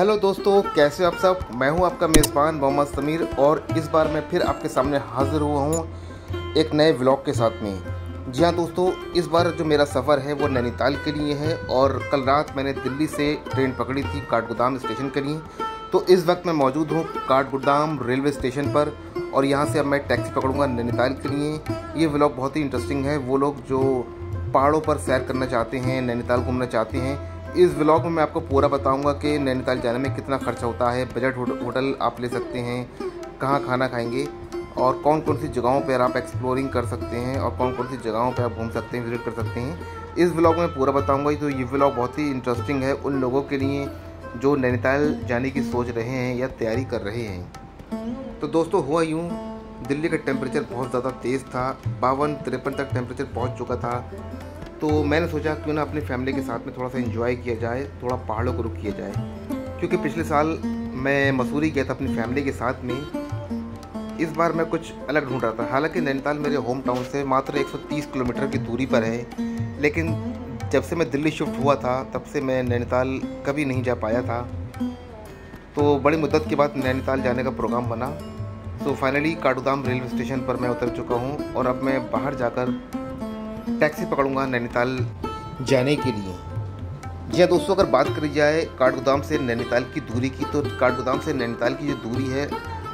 Hello दोस्तों, कैसे हो आप सब। मैं हूं आपका मेज़बान मोहम्मद समीर और इस बार मैं फिर आपके सामने हाज़िर हुआ हूं एक नए व्लॉग के साथ में। जी हां दोस्तों, इस बार जो मेरा सफ़र है वो नैनीताल के लिए है और कल रात मैंने दिल्ली से ट्रेन पकड़ी थी काठगोदाम स्टेशन के लिए। तो इस वक्त मैं मौजूद हूँ काठगोदाम रेलवे स्टेशन पर और यहाँ से अब मैं टैक्सी पकड़ूँगा नैनीताल के लिए। ये व्लॉग बहुत ही इंटरेस्टिंग है। वो लोग जो पहाड़ों पर सैर करना चाहते हैं, नैनीताल घूमना चाहते हैं, इस व्लॉग में मैं आपको पूरा बताऊंगा कि नैनीताल जाने में कितना खर्चा होता है, बजट होटल आप ले सकते हैं, कहाँ खाना खाएंगे और कौन कौन सी जगहों पर आप एक्सप्लोरिंग कर सकते हैं और कौन कौन सी जगहों पर आप घूम सकते हैं, विजिट कर सकते हैं। इस व्लॉग में पूरा बताऊंगा। तो ये व्लॉग बहुत ही इंटरेस्टिंग है उन लोगों के लिए जो नैनीताल जाने की सोच रहे हैं या तैयारी कर रहे हैं। तो दोस्तों, हुआ यूँ, दिल्ली का टेम्परेचर बहुत ज़्यादा तेज़ था, 52-53 तक टेम्परेचर पहुँच चुका था। तो मैंने सोचा क्यों ना अपनी फैमिली के साथ में थोड़ा सा एंजॉय किया जाए, थोड़ा पहाड़ों को रुक किया जाए। क्योंकि पिछले साल मैं मसूरी गया था अपनी फैमिली के साथ में। इस बार मैं कुछ अलग ढूंढ रहा था। हालांकि नैनीताल मेरे होम टाउन से मात्र 130 किलोमीटर की दूरी पर है, लेकिन जब से मैं दिल्ली शिफ्ट हुआ था तब से मैं नैनीताल कभी नहीं जा पाया था। तो बड़ी मुद्दत के बाद नैनीताल जाने का प्रोग्राम बना। तो फाइनली काठगोदाम रेलवे स्टेशन पर मैं उतर चुका हूँ और अब मैं बाहर जाकर टैक्सी पकड़ूंगा नैनीताल जाने के लिए। जी हाँ दोस्तों, अगर बात करी जाए काठगोदाम से नैनीताल की दूरी की, तो काठगोदाम से नैनीताल की जो दूरी है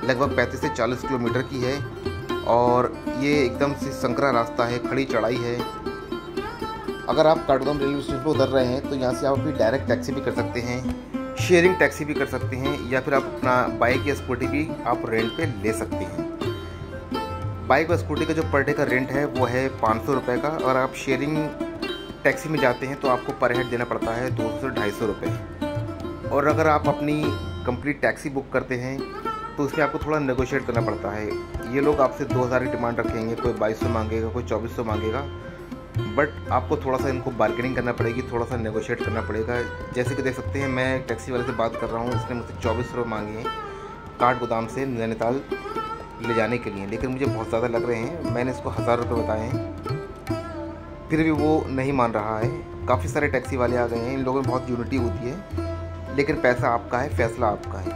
लगभग 35 से 40 किलोमीटर की है और ये एकदम से संकरा रास्ता है, खड़ी चढ़ाई है। अगर आप काठगोदाम रेलवे स्टेशन पर उतर रहे हैं तो यहाँ से आप अपनी डायरेक्ट टैक्सी भी कर सकते हैं, शेयरिंग टैक्सी भी कर सकते हैं, या फिर आप अपना बाइक या स्कूटी भी आप रेंट पे ले सकते हैं। बाइक और स्कूटी का जो पर डे का रेंट है वो है 500 रुपये का। और आप शेयरिंग टैक्सी में जाते हैं तो आपको पर हेड देना पड़ता है 200 से 250 रुपये। और अगर आप अपनी कंप्लीट टैक्सी बुक करते हैं तो उसमें आपको थोड़ा नेगोशिएट करना पड़ता है। ये लोग आपसे 2000 की डिमांड रखेंगे, कोई 2200 मांगेगा, कोई 2400 मांगेगा, बट आपको थोड़ा सा इनको बार्गेनिंग करना पड़ेगी, थोड़ा सा नेगोशिएट करना पड़ेगा। जैसे कि देख सकते हैं, मैं टैक्सी वाले से बात कर रहा हूँ, इसने मुझसे 2400 रुपये मांगे हैं काठगोदाम से नैनीताल ले जाने के लिए, लेकिन मुझे बहुत ज़्यादा लग रहे हैं। मैंने इसको 1000 रुपये बताए हैं, फिर भी वो नहीं मान रहा है। काफ़ी सारे टैक्सी वाले आ गए हैं, इन लोगों में बहुत यूनिटी होती है, लेकिन पैसा आपका है, फैसला आपका है।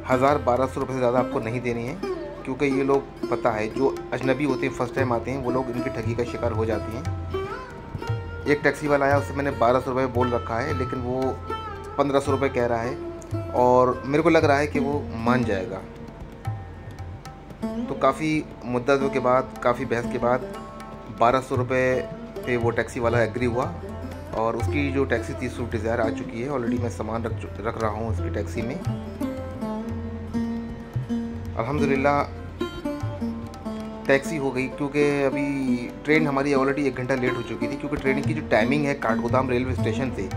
1000-1200 रुपये से ज़्यादा आपको नहीं देनी है, क्योंकि ये लोग पता है जो अजनबी होते हैं, फर्स्ट टाइम आते हैं, वो लोग इनकी ठगी का शिकार हो जाती हैं। एक टैक्सी वाला आया, उससे मैंने 1200 रुपये बोल रखा है, लेकिन वो 1500 रुपये कह रहा है और मेरे को लग रहा है कि वो मान जाएगा। तो काफ़ी मुद्दतों के बाद, काफ़ी बहस के बाद 1200 रुपये पे वो टैक्सी वाला एग्री हुआ और उसकी जो टैक्सी थी स्विफ्ट डिज़ायर आ चुकी है। ऑलरेडी मैं सामान रख रहा हूँ उसकी टैक्सी में। अल्हम्दुलिल्लाह टैक्सी हो गई, क्योंकि अभी ट्रेन हमारी ऑलरेडी 1 घंटा लेट हो चुकी थी, क्योंकि ट्रेन की जो टाइमिंग है काठगोदाम रेलवे स्टेशन से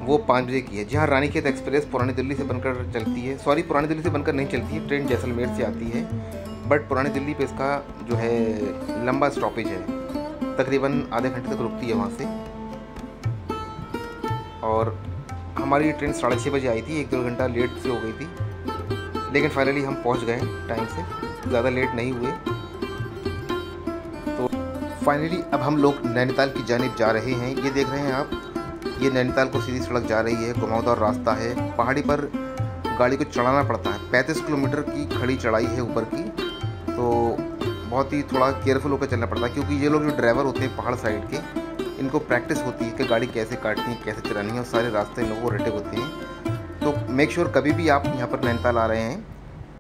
वो 5 बजे की है। जहाँ रानीखेत एक्सप्रेस पुरानी दिल्ली से बनकर चलती है, सॉरी पुरानी दिल्ली से बनकर नहीं चलती है, ट्रेन जैसलमेर से आती है, बट पुरानी दिल्ली पे इसका जो है लंबा स्टॉपेज है, तकरीबन आधे घंटे तक रुकती है वहाँ से। और हमारी ट्रेन 6:30 बजे आई थी, 1-2 घंटा लेट से हो गई थी, लेकिन फाइनली हम पहुँच गए टाइम से, ज़्यादा लेट नहीं हुए। तो फाइनली अब हम लोग नैनीताल की जानिब जा रहे हैं। ये देख रहे हैं आप, ये नैनीताल को सीधी सड़क जा रही है, घुमावदार रास्ता है, पहाड़ी पर गाड़ी को चढ़ाना पड़ता है, 35 किलोमीटर की खड़ी चढ़ाई है ऊपर की। तो बहुत ही थोड़ा केयरफुल होकर चलना पड़ता है, क्योंकि ये लोग जो ड्राइवर होते हैं पहाड़ साइड के, इनको प्रैक्टिस होती है कि गाड़ी कैसे काटनी है, कैसे चलानी है, और सारे रास्ते इन लोगों को रटे होते हैं। तो मेक श्योर कभी भी आप यहाँ पर नैनीताल आ रहे हैं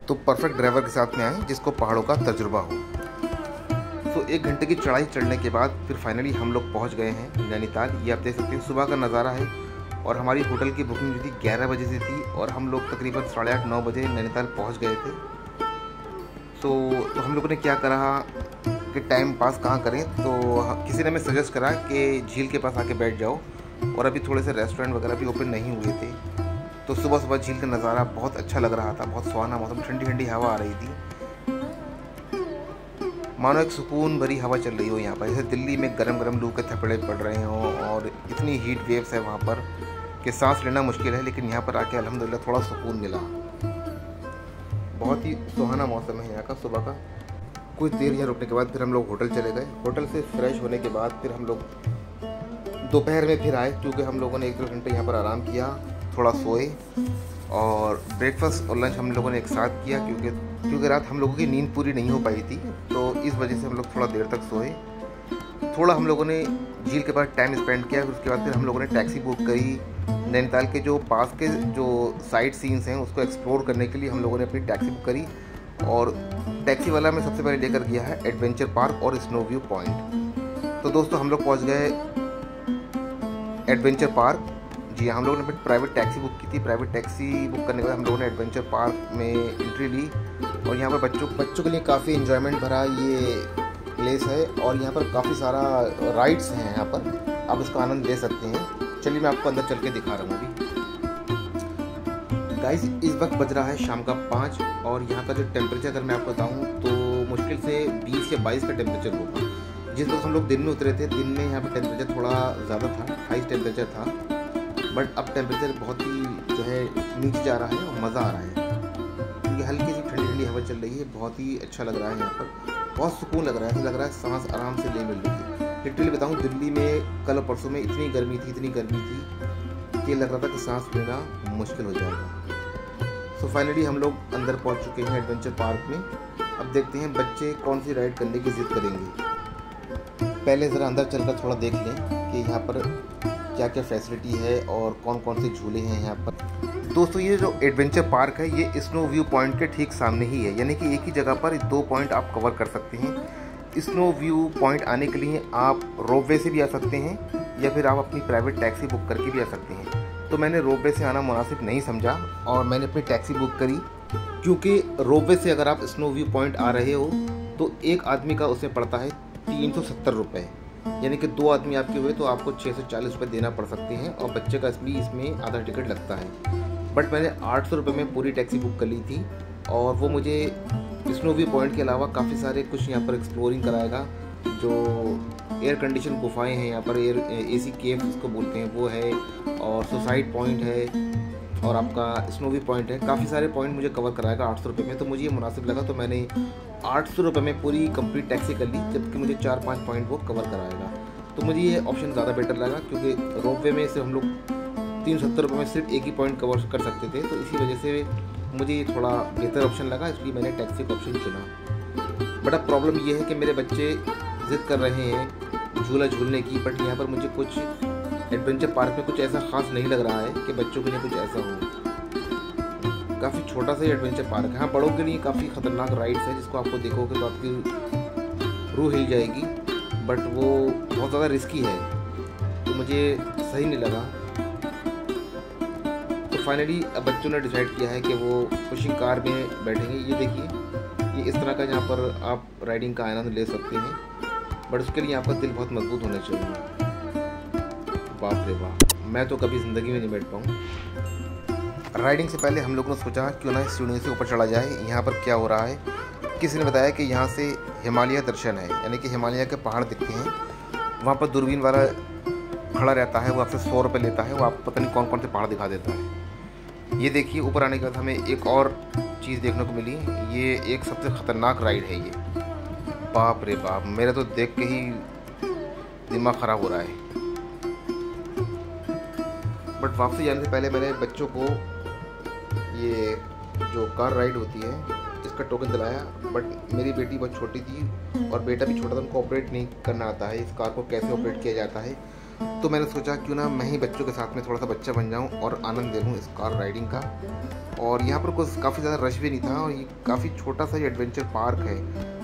तो परफेक्ट ड्राइवर के साथ में आएँ जिसको पहाड़ों का तजुर्बा हो। तो 1 घंटे की चढ़ाई चढ़ने के बाद फिर फाइनली हम लोग पहुंच गए हैं नैनीताल। ये आप देख सकते हैं सुबह का नज़ारा है और हमारी होटल की बुकिंग जो थी 11 बजे से थी और हम लोग तकरीबन 8:30-9 बजे नैनीताल पहुंच गए थे। तो हम लोगों ने क्या करा कि टाइम पास कहाँ करें, तो किसी ने हमें सजेस्ट करा कि झील के पास आके बैठ जाओ, और अभी थोड़े से रेस्टोरेंट वगैरह भी ओपन नहीं हुए थे। तो सुबह सुबह झील का नज़ारा बहुत अच्छा लग रहा था, बहुत सुहाना मौसम, ठंडी ठंडी हवा आ रही थी, मानो एक सुकून भरी हवा चल रही हो यहाँ पर, जैसे दिल्ली में गरम गरम लू के थपड़े पड़ रहे हों और इतनी हीट वेव्स है वहाँ पर कि सांस लेना मुश्किल है, लेकिन यहाँ पर आके अल्हम्दुलिल्लाह थोड़ा सुकून मिला। बहुत ही सुहाना मौसम है यहाँ का सुबह का। कुछ देर यहाँ रुकने के बाद फिर हम लोग होटल चले गए। होटल से फ्रेश होने के बाद फिर हम लोग दोपहर में फिर आए, क्योंकि हम लोगों ने 1-2 घंटे यहाँ पर आराम किया थोड़ा सोए और ब्रेकफास्ट और लंच हम लोगों ने एक साथ किया, क्योंकि रात हम लोगों की नींद पूरी नहीं हो पाई थी, तो इस वजह से हम लोग थोड़ा देर तक सोए। थोड़ा हम लोगों ने झील के पास टाइम स्पेंड किया, उसके बाद फिर हम लोगों ने टैक्सी बुक करी। नैनीताल के जो पास के जो साइट सीन्स हैं उसको एक्सप्लोर करने के लिए हम लोगों ने अपनी टैक्सी बुक करी, और टैक्सी वाला में सबसे पहले लेकर गया है एडवेंचर पार्क और स्नो व्यू पॉइंट। तो दोस्तों हम लोग पहुंच गए एडवेंचर पार्क। जी हम लोगों ने अपनी प्राइवेट टैक्सी बुक की थी। प्राइवेट टैक्सी बुक करने के बाद हम लोगों ने एडवेंचर पार्क में एंट्री ली, और यहाँ पर बच्चों के लिए काफ़ी इन्जॉयमेंट भरा ये प्लेस है, और यहाँ पर काफ़ी सारा राइड्स हैं। यहाँ पर आप इसका आनंद ले सकते हैं। चलिए मैं आपको अंदर चल के दिखा रहा हूँ अभी। गाइस इस वक्त बज रहा है शाम का 5, और यहाँ का जो टेम्परेचर अगर मैं आपको बताऊँ तो मुश्किल से 20 या 22 का टेम्परेचर होगा। जिस वक्त हम लोग दिन में उतरे थे, दिन में यहाँ पर टेम्परेचर थोड़ा ज़्यादा था, हाई टेम्परेचर था, बट अब टेम्परेचर बहुत ही जो है नीचे जा रहा है और मज़ा आ रहा है, क्योंकि हल्की सी ठंडी ठंडी हवा चल रही है। बहुत ही अच्छा लग रहा है, यहाँ पर बहुत सुकून लग रहा है। ऐसा लग रहा है सांस आराम से ले मिल रही है। लिटरली बताऊँ, दिल्ली में कल परसों में इतनी गर्मी थी कि लग रहा था कि सांस लेना मुश्किल हो जाएगा। सो फाइनली हम लोग अंदर पहुंच चुके हैं एडवेंचर पार्क में। अब देखते हैं बच्चे कौन सी राइड करने की जिद करेंगे। पहले ज़रा अंदर चलकर थोड़ा देख लें कि यहाँ पर क्या क्या फैसिलिटी है और कौन कौन से झूले हैं यहाँ पर। दोस्तों ये जो एडवेंचर पार्क है ये स्नो व्यू पॉइंट के ठीक सामने ही है, यानी कि एक ही जगह पर 2 पॉइंट आप कवर कर सकते हैं। स्नो व्यू पॉइंट आने के लिए आप रोपवे से भी आ सकते हैं, या फिर आप अपनी प्राइवेट टैक्सी बुक करके भी आ सकते हैं। तो मैंने रोपवे से आना मुनासिब नहीं समझा और मैंने अपनी टैक्सी बुक करी, क्योंकि रोपवे से अगर आप स्नो व्यू पॉइंट आ रहे हो तो एक आदमी का उसमें पड़ता है 370 रुपये, यानी कि 2 आदमी आपके हुए तो आपको 6 से 40 रुपये देना पड़ सकते हैं, और बच्चे का भी इसमें आधा टिकट लगता है। बट मैंने 800 रुपये में पूरी टैक्सी बुक कर ली थी, और वो मुझे स्नो व्यू पॉइंट के अलावा काफ़ी सारे कुछ यहाँ पर एक्सप्लोरिंग कराएगा। जो एयर कंडीशन गुफाएं हैं यहाँ पर, AC केव्स उसको बोलते हैं, वो है, और सुसाइड पॉइंट है, और आपका स्नो व्यू पॉइंट है। काफ़ी सारे पॉइंट मुझे कवर कराएगा 800 रुपये में, तो मुझे ये मुनासिब लगा, तो मैंने 800 रुपये में पूरी कंप्लीट टैक्सी कर ली, जबकि मुझे 4-5 पॉइंट वो कवर कराएगा। तो मुझे ये ऑप्शन ज़्यादा बेटर लगा, क्योंकि रोपवे में से हम लोग 370 रुपये में सिर्फ एक ही पॉइंट कवर कर सकते थे, तो इसी वजह से मुझे ये थोड़ा बेहतर ऑप्शन लगा, इसलिए मैंने टैक्सी का ऑप्शन चुना। बट अब प्रॉब्लम ये है कि मेरे बच्चे ज़िद कर रहे हैं झूला झूलने की, बट यहाँ पर मुझे कुछ एडवेंचर पार्क में कुछ ऐसा ख़ास नहीं लग रहा है कि बच्चों के लिए कुछ ऐसा हो। काफ़ी छोटा सा एडवेंचर पार्क है। हाँ, बड़ों के लिए काफ़ी ख़तरनाक राइड्स है, जिसको आपको देखोगे तो आपकी रूह हिल जाएगी, बट वो बहुत ज़्यादा रिस्की है, तो मुझे सही नहीं लगा। तो फाइनली अब बच्चों ने डिसाइड किया है कि वो पुशिंग कार में बैठेंगे। ये देखिए, ये इस तरह का यहाँ पर आप राइडिंग का आनंद ले सकते हैं, बट उसके लिए यहाँ पर दिल बहुत मजबूत होना चाहिए। बाप रे बाप, मैं तो कभी ज़िंदगी में नहीं बैठ पाऊँ। राइडिंग से पहले हम लोगों ने सोचा क्यों ना इस सीढ़ी से ऊपर चढ़ा जाए, यहाँ पर क्या हो रहा है। किसी ने बताया कि यहाँ से हिमालय दर्शन है, यानी कि हिमालय के पहाड़ दिखते हैं। वहाँ पर दूरबीन वाला खड़ा रहता है, वो आपसे 100 रुपये लेता है, वो आपको पता नहीं कौन कौन से पहाड़ दिखा देता है। ये देखिए, ऊपर आने के बाद हमें एक और चीज़ देखने को मिली। ये एक सबसे ख़तरनाक राइड है ये। बाप रे बाप, मेरा तो देख के ही दिमाग ख़राब हो रहा है। बट वापसी जाने से पहले मैंने बच्चों को ये जो कार राइड होती है इसका टोकन दिलाया, बट मेरी बेटी बहुत छोटी थी और बेटा भी छोटा था, उनको ऑपरेट नहीं करना आता है, इस कार को कैसे ऑपरेट किया जाता है। तो मैंने सोचा क्यों ना मैं ही बच्चों के साथ में थोड़ा सा बच्चा बन जाऊं और आनंद ले लूं इस कार राइडिंग का। और यहाँ पर कुछ काफ़ी ज़्यादा रश भी नहीं था, और ये काफ़ी छोटा सा एडवेंचर पार्क है,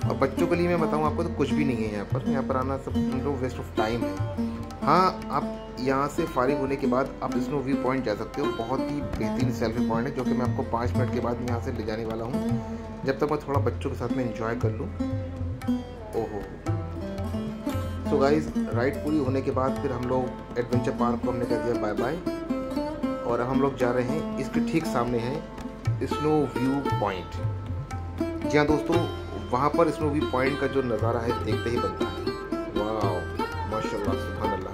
और बच्चों के लिए मैं बताऊँ आपको तो कुछ भी नहीं है यहाँ पर आना सब वेस्ट ऑफ टाइम है। हाँ, आप यहाँ से फारिग होने के बाद आप स्नो व्यू पॉइंट जा सकते हो, बहुत ही बेहतरीन सेल्फी पॉइंट है, जो कि मैं आपको 5 मिनट के बाद यहाँ से ले जाने वाला हूँ, जब तक मैं थोड़ा बच्चों के साथ में एंजॉय कर लूँ। ओहो, तो गाइस राइड पूरी होने के बाद फिर हम लोग एडवेंचर पार्क को हमने कह दिया बाय बाय, और हम लोग जा रहे हैं, इसके ठीक सामने है स्नो व्यू पॉइंट। जी हाँ दोस्तों, वहाँ पर स्नो व्यू पॉइंट का जो नज़ारा है देखते ही बनता है। वाह, माशाल्लाह, सुभान अल्लाह।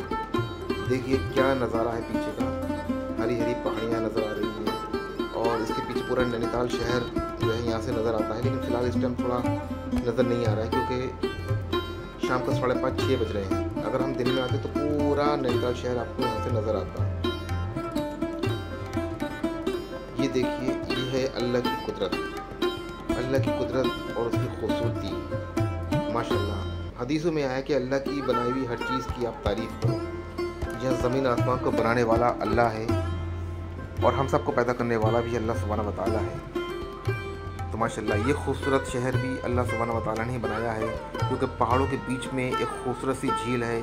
देखिए क्या नज़ारा है पीछे का, हरी हरी पहाड़ियाँ नज़र आ रही हैं, और इसके पीछे पूरा नैनीताल शहर जो है यहाँ से नज़र आता है। लेकिन फ़िलहाल इस टाइम थोड़ा नज़र नहीं आ रहा है, क्योंकि शाम को 5:30-6 बज रहे हैं। अगर हम दिन में आते तो पूरा नैनीताल शहर आपको यहाँ से नज़र आता है। ये देखिए, ये है अल्लाह की कुदरत और उसकी खूबसूरती। माशाल्लाह, हदीसों में आया है कि अल्लाह की बनाई हुई हर चीज़ की आप तारीफ़ करो। यह ज़मीन आसमान को बनाने वाला अल्लाह है और हम सबको पैदा करने वाला भी अल्लाह सुब्हानहू व तआला है। तो माशाल्लाह, ये खूबसूरत शहर भी अल्लाह सुब्हानहू व तआला ने ही बनाया है, क्योंकि पहाड़ों के बीच में एक खूबसूरत सी झील है।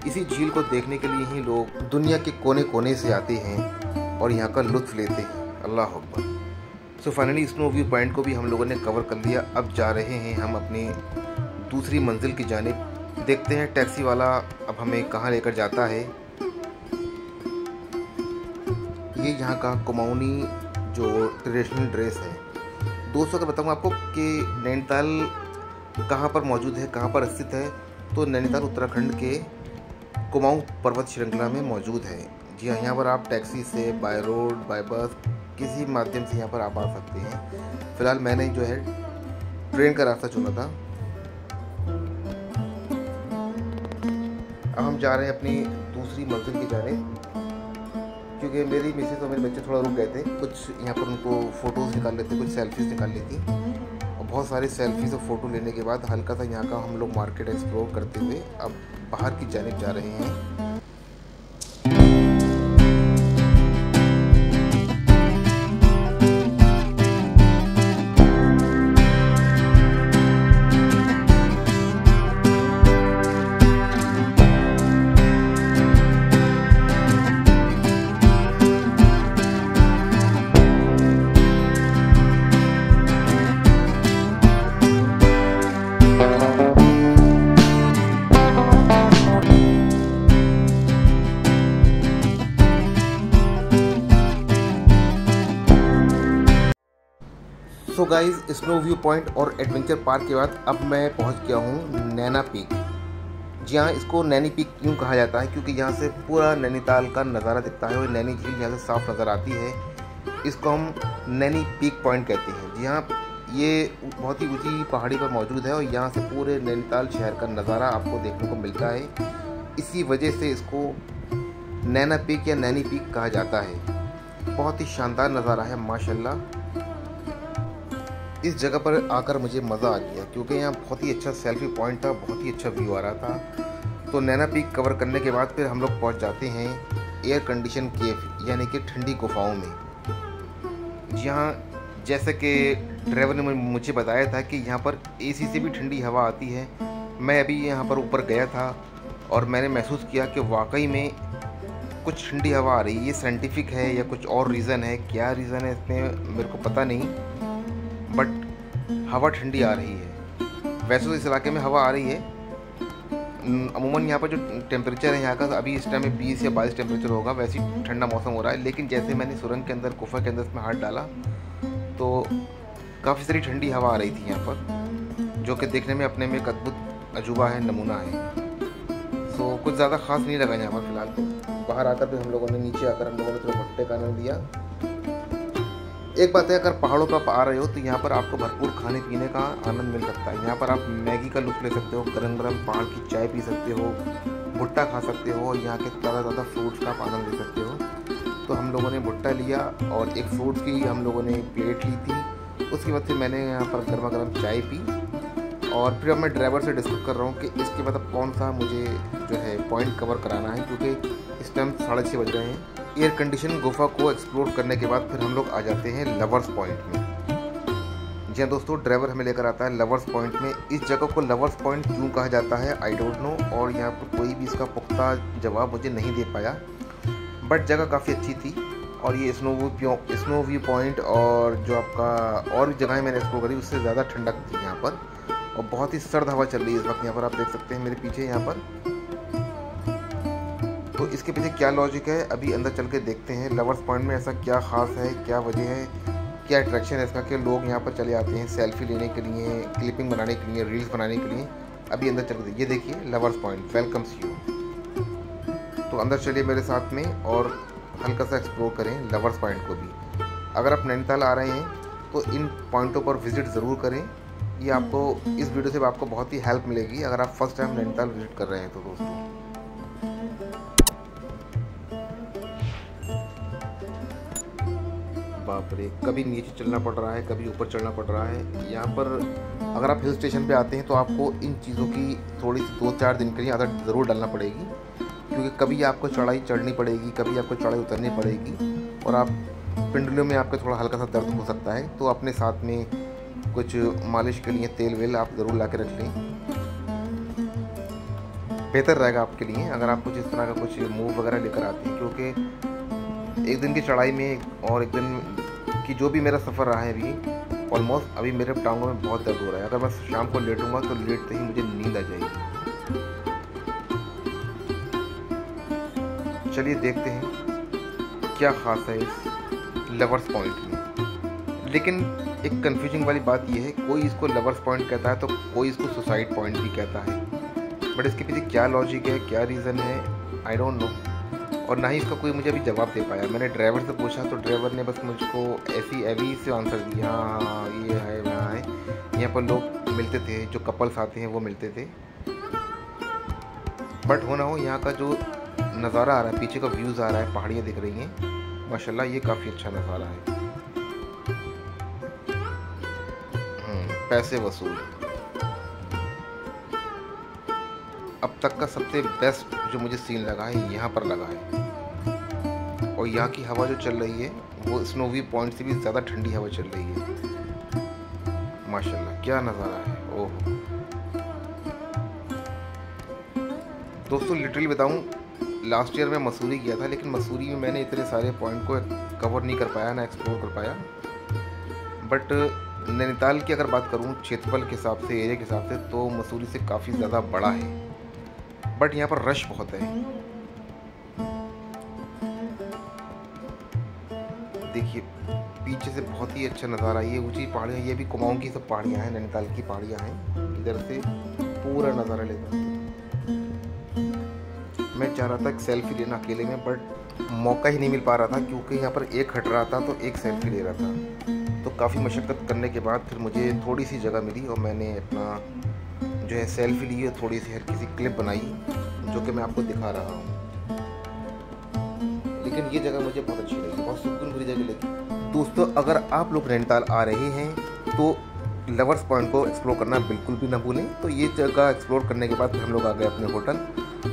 इसी झील को देखने के लिए ही लोग दुनिया के कोने कोने से आते हैं और यहाँ का लुत्फ़ लेते हैं। अल्लाह अकबर। So finally snow view point को भी हम लोगों ने कवर कर लिया। अब जा रहे हैं हम अपनी दूसरी मंजिल की जानिब। देखते हैं टैक्सी वाला अब हमें कहाँ लेकर जाता है। ये यहाँ का कुमाऊनी जो ट्रेडिशनल ड्रेस है। दोस्तों, अगर बताऊँ आपको कि नैनीताल कहाँ पर मौजूद है, कहाँ पर स्थित है, तो नैनीताल उत्तराखंड के कुमाऊं पर्वत श्रृंखला में मौजूद है। जी हाँ, यहाँ पर आप टैक्सी से, बाय रोड, बाय बस, किसी माध्यम से यहाँ पर आप आ सकते हैं। फ़िलहाल मैंने जो है ट्रेन का रास्ता चुना था। अब हम जा रहे हैं अपनी दूसरी मंजिल की जानिब, क्योंकि मेरी मिसेस और मेरे बच्चे थोड़ा रुक गए थे। कुछ यहाँ पर उनको फ़ोटोज़ निकाल लेते, कुछ सेल्फीज़ निकाल ली थी। और बहुत सारी सेल्फीज़ और फ़ोटो लेने के बाद हल्का सा यहाँ का हम लोग मार्केट एक्सप्लोर करते हुए अब बाहर की जानिब जा रहे हैं। So guys, snow view point और एडवेंचर पार्क के बाद अब मैं पहुंच गया हूं नैना पीक। जी हाँ, इसको नैनी पीक क्यों कहा जाता है, क्योंकि यहाँ से पूरा नैनीताल का नज़ारा दिखता है और नैनी झील यहाँ से साफ नज़र आती है। इसको हम नैनी पीक पॉइंट कहते हैं। जी हाँ, ये बहुत ही ऊंची पहाड़ी पर मौजूद है और यहाँ से पूरे नैनीताल शहर का नज़ारा आपको देखने को मिलता है। इसी वजह से इसको नैना पीक या नैनी पीक कहा जाता है। बहुत ही शानदार नज़ारा है माशाल्लाह। इस जगह पर आकर मुझे मज़ा आ गया, क्योंकि यहाँ बहुत ही अच्छा सेल्फी पॉइंट था, बहुत ही अच्छा व्यू आ रहा था। तो नैना पीक कवर करने के बाद फिर हम लोग पहुँच जाते हैं एयर कंडीशन केव, यानी कि ठंडी गुफाओं में। यहाँ जैसे कि ड्राइवर ने मुझे बताया था कि यहाँ पर एसी से भी ठंडी हवा आती है। मैं अभी यहाँ पर ऊपर गया था और मैंने महसूस किया कि वाकई में कुछ ठंडी हवा आ रही है। ये साइंटिफिक है या कुछ और रीज़न है, क्या रीज़न है इसमें मेरे को पता नहीं, बट हवा ठंडी आ रही है। वैसे तो इस इलाके में हवा आ रही है। अमूमन यहाँ पर जो टेम्परेचर है यहाँ का अभी इस टाइम में 20 या 22 टेम्परेचर होगा, वैसे ही ठंडा मौसम हो रहा है। लेकिन जैसे मैंने सुरंग के अंदर, गुफा के अंदर इसमें हाथ डाला तो काफ़ी सारी ठंडी हवा आ रही थी यहाँ पर, जो कि देखने में अपने में एक अद्भुत अजूबा है, नमूना है। सो कुछ ज़्यादा ख़ास नहीं लगा यहाँ पर फ़िलहाल। तो बाहर आकर भी हम लोगों ने, नीचे आकर हम लोगों ने थोड़ा भट्टे का आनंद लिया। एक बात है, अगर पहाड़ों पर आप आ रहे हो तो यहाँ पर आपको भरपूर खाने पीने का आनंद मिल सकता है। यहाँ पर आप मैगी का लुत्फ़ ले सकते हो, गरम गरम पहाड़ की चाय पी सकते हो, भुट्टा खा सकते हो और यहाँ के ज़्यादा फ्रूट्स का आप आनंद ले सकते हो। तो हम लोगों ने भुट्टा लिया और एक फ्रूट्स की हम लोगों ने प्लेट ली थी। उसके बाद फिर मैंने यहाँ पर गर्मा गर्म चाय पी और फिर अब मैं ड्राइवर से डिस्कस कर रहा हूँ कि इसके बाद अब कौन सा मुझे जो है पॉइंट कवर कराना है, क्योंकि इस टाइम 6:30 बज रहे हैं। एयर कंडीशन गुफा को एक्सप्लोर करने के बाद फिर हम लोग आ जाते हैं लवर्स पॉइंट में। जी हाँ दोस्तों, ड्राइवर हमें लेकर आता है लवर्स पॉइंट में। इस जगह को लवर्स पॉइंट क्यों कहा जाता है आई डोंट नो, और यहाँ पर कोई भी इसका पुख्ता जवाब मुझे नहीं दे पाया, बट जगह काफ़ी अच्छी थी। और ये स्नो व्यू पॉइंट और जो आपका और भी जगहें मैंने एक्सप्लोर करी उससे ज़्यादा ठंडक थी यहाँ पर, और बहुत ही सर्द हवा चल रही है इस वक्त। यहाँ पर आप देख सकते हैं मेरे पीछे यहाँ पर। तो इसके पीछे क्या लॉजिक है, अभी अंदर चल के देखते हैं। लवर्स पॉइंट में ऐसा क्या ख़ास है, क्या वजह है, क्या अट्रैक्शन है इसका कि लोग यहाँ पर चले आते हैं सेल्फी लेने के लिए, क्लिपिंग बनाने के लिए, रील्स बनाने के लिए। अभी अंदर चल के ये देखिए लवर्स पॉइंट वेलकम्स यू। तो अंदर चलिए मेरे साथ में और हल्का सा एक्सप्लोर करें लवर्स पॉइंट को भी। अगर आप नैनीताल आ रहे हैं तो इन पॉइंटों पर विज़िट ज़रूर करें। ये आपको इस वीडियो से आपको बहुत ही हेल्प मिलेगी अगर आप फर्स्ट टाइम नैनीताल विज़िट कर रहे हैं तो दोस्तों। बाप रे, कभी नीचे चलना पड़ रहा है, कभी ऊपर चढ़ना पड़ रहा है। यहाँ पर अगर आप हिल स्टेशन पे आते हैं तो आपको इन चीज़ों की थोड़ी सी 2-4 दिन के लिए आदत ज़रूर डालना पड़ेगी, क्योंकि कभी आपको चढ़ाई चढ़नी पड़ेगी, कभी आपको चढ़ाई उतरनी पड़ेगी और आप पिंडलियों में आपका थोड़ा हल्का सा दर्द हो सकता है। तो अपने साथ में कुछ मालिश के लिए तेल वेल आप ज़रूर ला के रख लें, बेहतर रहेगा आपके लिए अगर आप कुछ इस तरह का कुछ मूव वगैरह लेकर आते हैं। क्योंकि एक दिन की चढ़ाई में और एक दिन की जो भी मेरा सफ़र रहा है अभी ऑलमोस्ट, अभी मेरे टांगों में बहुत दर्द हो रहा है। अगर मैं शाम को लेटूंगा तो लेटते ही मुझे नींद आ जाएगी। चलिए देखते हैं क्या ख़ास है इस लवर्स पॉइंट में। लेकिन एक कंफ्यूजिंग वाली बात यह है, कोई इसको लवर्स पॉइंट कहता है तो कोई इसको सुसाइड पॉइंट भी कहता है। बट इसके पीछे क्या लॉजिक है, क्या रीज़न है, आई डोंट नो। और ना ही इसका कोई मुझे अभी जवाब दे पाया। मैंने ड्राइवर से पूछा तो ड्राइवर ने बस मुझको ऐवी से आंसर दिया, हाँ ये है वहाँ है। यहाँ पर लोग मिलते थे, जो कपल्स आते हैं वो मिलते थे। बट हो ना हो, यहाँ का जो नज़ारा आ रहा है, पीछे का व्यूज़ आ रहा है, पहाड़ियाँ दिख रही हैं, माशाल्लाह ये काफ़ी अच्छा नज़ारा है। पैसे वसूल। अब तक का सबसे बेस्ट जो मुझे सीन लगा है यहाँ पर लगा है, और यहाँ की हवा जो चल रही है वो स्नोवी पॉइंट से भी ज़्यादा ठंडी हवा चल रही है। माशाल्लाह क्या नज़ारा है। ओह दोस्तों, लिटरली बताऊँ, लास्ट ईयर मैं मसूरी गया था, लेकिन मसूरी में मैंने इतने सारे पॉइंट को कवर नहीं कर पाया, ना एक्सप्लोर कर पाया। बट नैनीताल की अगर बात करूँ क्षेत्रफल के हिसाब से, एरिया के हिसाब से, तो मसूरी से काफ़ी ज़्यादा बड़ा है। बट यहाँ पर रश बहुत है। देखिए पीछे से बहुत ही अच्छा नज़ारा। ये ऊंची पहाड़ियाँ, ये भी कुमाऊं की सब पहाड़ियाँ हैं, नैनीताल की पहाड़ियाँ हैं। इधर से पूरा नज़ारा लेता। मैं चाह रहा था एक सेल्फी लेना अकेले में, बट मौका ही नहीं मिल पा रहा था, क्योंकि यहाँ पर एक हट रहा था तो एक सेल्फी ले रहा था। तो काफ़ी मशक्क़त करने के बाद फिर मुझे थोड़ी सी जगह मिली और मैंने अपना जो है सेल्फी ली है, थोड़ी सी हल्की सी क्लिप बनाई, जो कि मैं आपको दिखा रहा हूँ। लेकिन ये जगह मुझे बहुत अच्छी लगी, बहुत सुकून भरी जगह लगी। दोस्तों, अगर आप लोग नैनीताल आ रहे हैं तो लवर्स पॉइंट को एक्सप्लोर करना बिल्कुल भी ना भूलें। तो ये जगह एक्सप्लोर करने के बाद हम लोग आ गए अपने होटल,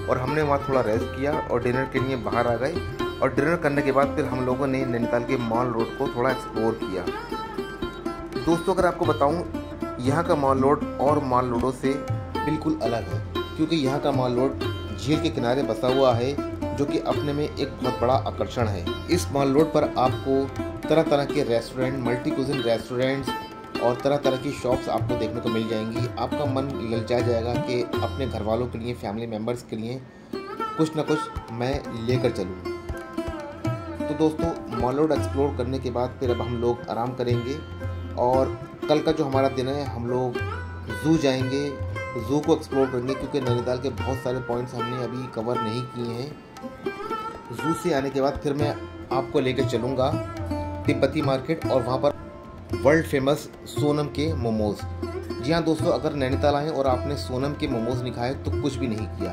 और हमने वहाँ थोड़ा रेस्ट किया और डिनर के लिए बाहर आ गए। और डिनर करने के बाद फिर हम लोगों ने नैनीताल के मॉल रोड को थोड़ा एक्सप्लोर किया। दोस्तों, अगर आपको बताऊँ, यहाँ का मॉल रोड और मॉल रोडों से बिल्कुल अलग है, क्योंकि यहाँ का मॉल रोड झील के किनारे बसा हुआ है, जो कि अपने में एक बहुत बड़ा आकर्षण है। इस मॉल रोड पर आपको तरह तरह के रेस्टोरेंट, मल्टी क्यूजिन रेस्टोरेंट्स और तरह तरह की शॉप्स आपको देखने को मिल जाएंगी। आपका मन ललचा जाएगा कि अपने घर वालों के लिए, फैमिली मेम्बर्स के लिए कुछ ना कुछ मैं लेकर चलूँ। तो दोस्तों, मॉल रोड एक्सप्लोर करने के बाद फिर अब हम लोग आराम करेंगे, और कल का जो हमारा दिन है हम लोग ज़ू जाएंगे, ज़ू को एक्सप्लोर करेंगे, क्योंकि नैनीताल के बहुत सारे पॉइंट्स हमने अभी कवर नहीं किए हैं। ज़ू से आने के बाद फिर मैं आपको लेकर चलूँगा तिब्बती मार्केट, और वहाँ पर वर्ल्ड फेमस सोनम के मोमोज़। जी हाँ दोस्तों, अगर नैनीताल आएँ और आपने सोनम के मोमोज़ नहीं खाए तो कुछ भी नहीं किया।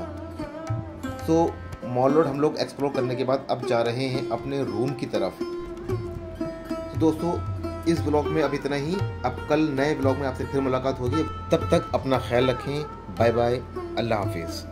तो मॉल रोड हम लोग एक्सप्लोर करने के बाद अब जा रहे हैं अपने रूम की तरफ। तो दोस्तों, इस ब्लॉग में अब इतना ही। अब कल नए ब्लॉग में आपसे फिर मुलाकात होगी। तब तक अपना ख्याल रखें। बाय बाय, अल्लाह हाफिज़।